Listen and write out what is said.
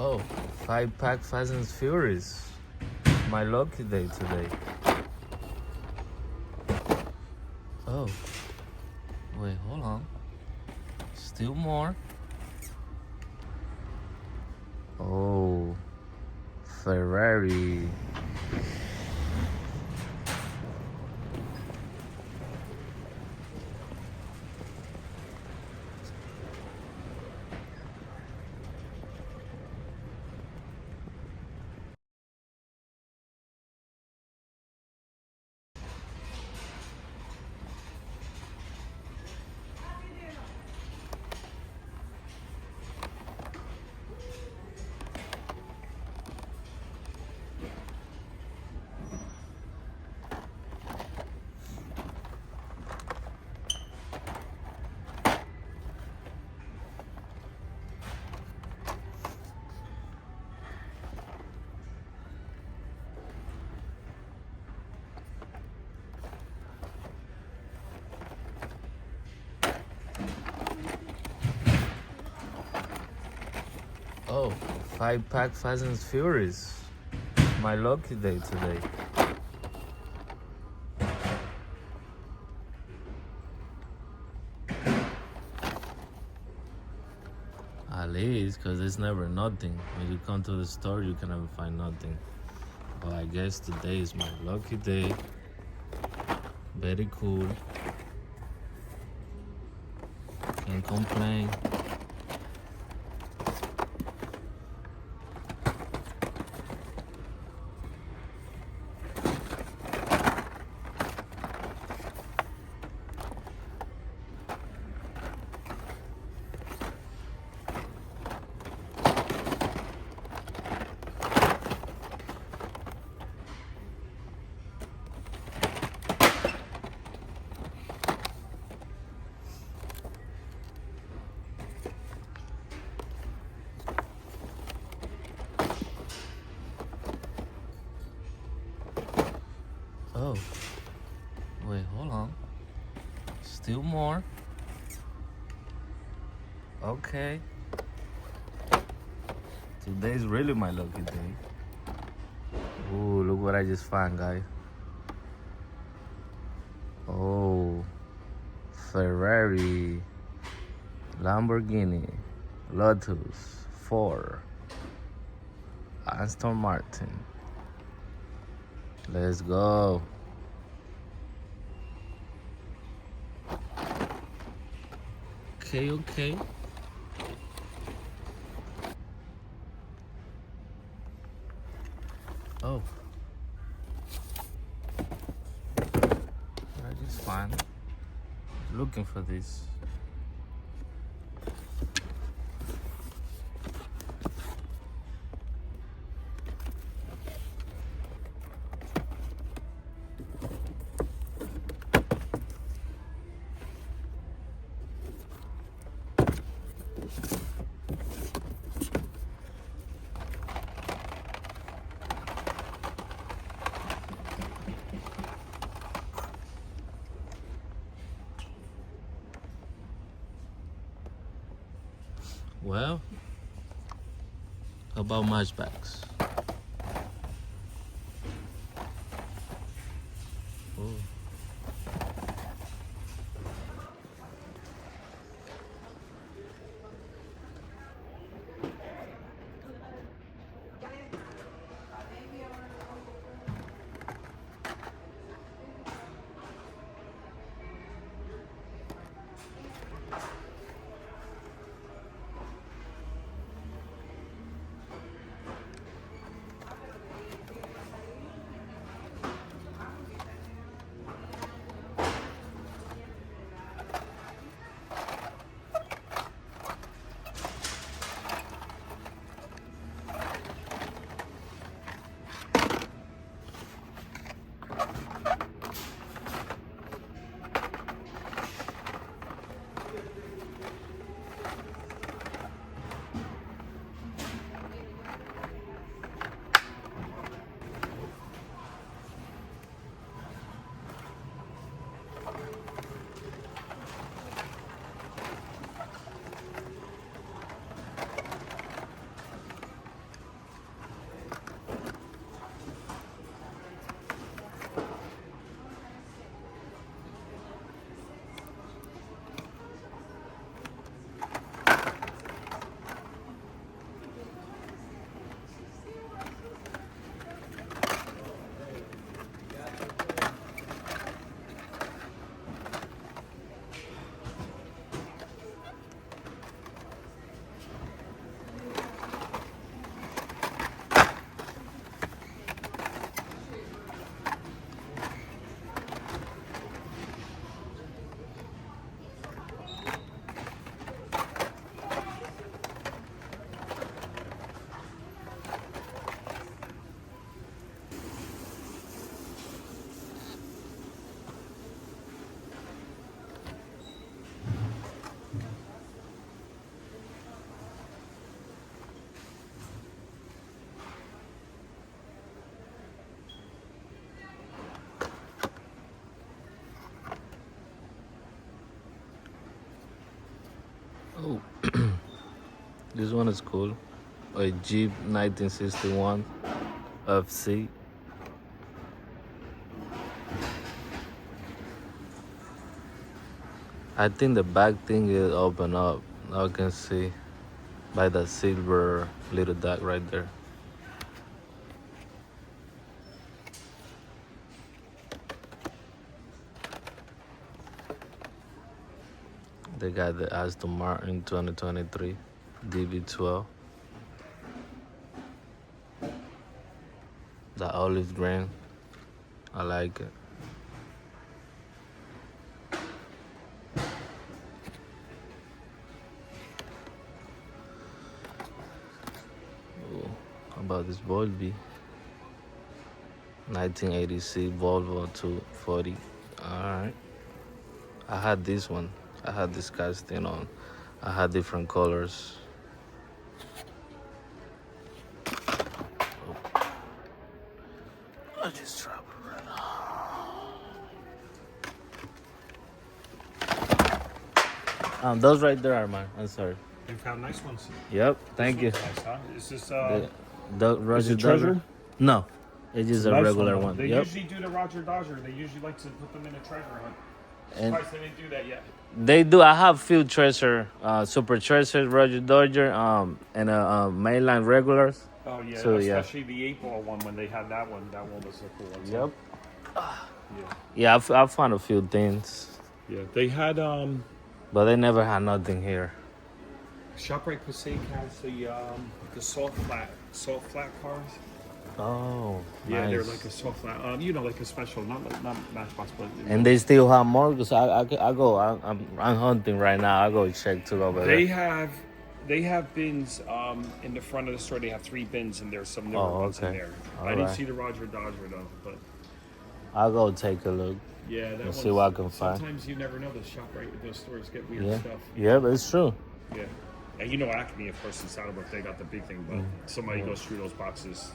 Oh, 5-pack Fast and Furious. My lucky day today. Oh, wait, hold on. Still more. Oh, Ferrari. Oh, 5-pack Fast and Furious. My lucky day today. At least, because it's never nothing. When you come to the store, you can never find nothing. But I guess today is my lucky day. Very cool. Can't complain. Oh, wait, hold on. Still more. Okay. Today's really my lucky day. Ooh, look what I just found, guys. Oh, Ferrari, Lamborghini, Lotus, Ford, Aston Martin. Let's go. Okay. Oh. I just fine. Looking for this. Well, how about Matchbox? Oh. Oh, this one is cool. A Jeep 1961 FC. I think the back thing is open up. Now I can see by the silver little dot right there. They got the Aston Martin 2023 DB12. The olive green. I like it. Ooh, how about this Volvo? 1980C Volvo 240. Alright. I had this one. I had this casting on. I had different colors. I just drop it right now. Those right there are mine. I'm sorry. You found nice ones. Yep. Thank you. Nice, huh? Is this The is Roger it treasure? Dodger? No, it's just a Nice regular though. one. They Yep. usually do the Roger Dodger. They usually like to put them in a treasure hunt. And Surprised they didn't do that yet. they do. I have few treasure, super treasure, Roger Dodger, and mainline regulars. Oh yeah, So, yeah. especially the 8-ball one when they had that one. That one was a cool one. too. Yep. Yeah. Yeah, I found a few things, Yeah. They had but they never had nothing here. ShopRite Passaic has the soft flat cars. Oh, Yeah, nice. they're like a soft flat. You know, like a special, not Matchbox, but And they still have more because I'm hunting right now. I go check too over they there. have bins in the front of the store. They have 3 bins, and there's some newer ones in okay. there. All I didn't right. see the Roger Dodger though, but I'll go take a look. yeah, that Let's one's, see what I can find. Sometimes you never know. The ShopRite, those stores get weird Yeah, stuff. yeah, but it's true. Yeah, and you know Acme, of course, in Saddlebrook, they got the big thing, but somebody goes through those boxes.